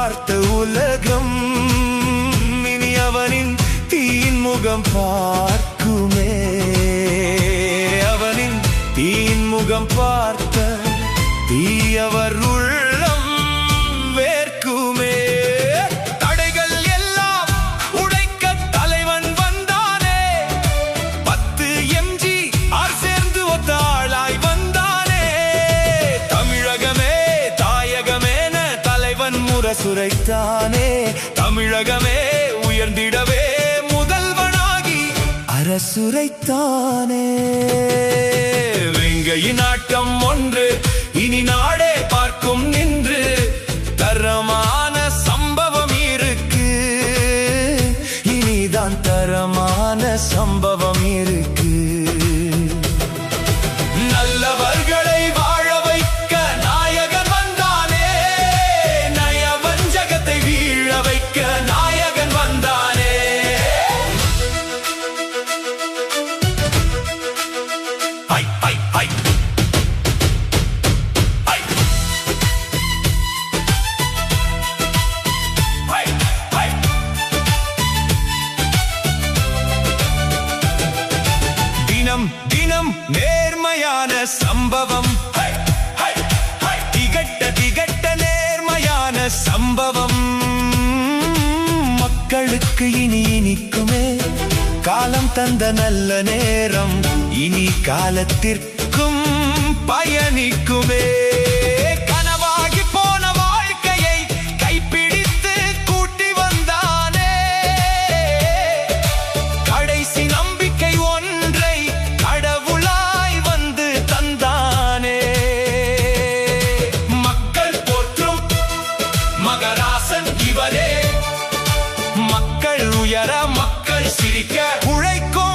பார்த்த உலகம் இனி அவனின் தீயின் முகம் பார்க்குமே. அவனின் தீயின் முகம் பார்த்த தீயவர் உள்ளம் வேர்க்குமே. தடைகள் எல்லாம் உடைக்க தலைவன் வந்தானே. 10 MGR சேர்ந்து ஒத்தாளாய் வந்தானே. தமிழகமே தாயகமேன தலைவன் முரசுரைத்தானே. தமிழகமே உயர்ந்திடவே முதல்வனாகி அரசுரைத்தானே. வெங்கையின் ஆட்டம் ஒன்று இனி நாடே பார்க்கும் நின்று. தரமான சம்பவம் இருக்கு, இனிதான் தரமான சம்பவம் இருக்கு. நல்லவர்களை வாழ வைக்க நாயகன் வந்தானே. நயவஞ்சகத்தை வீழ வைக்க நாயகன் வந்தானே. ஐ ஐ ஐ தினம் நேர்மையான சம்பவம். திகட்ட நேர்மையான சம்பவம். மக்களுக்கு இனி இனிக்குமே. காலம் தந்த நல்ல நேரம் இனி காலத்திற்கும் பயணிக்குமே. கனவாகி போன வாழ்க்கையை கைப்பிடித்து கூட்டி வந்தானே. கடைசி நம்பிக்கை ஒன்றை கடவுளாய் வந்து தந்தானே. மக்கள் போற்றும் மகராசன் இவரே. மக்கள் உயர மக்கள் சிரிக்க உழைக்கும்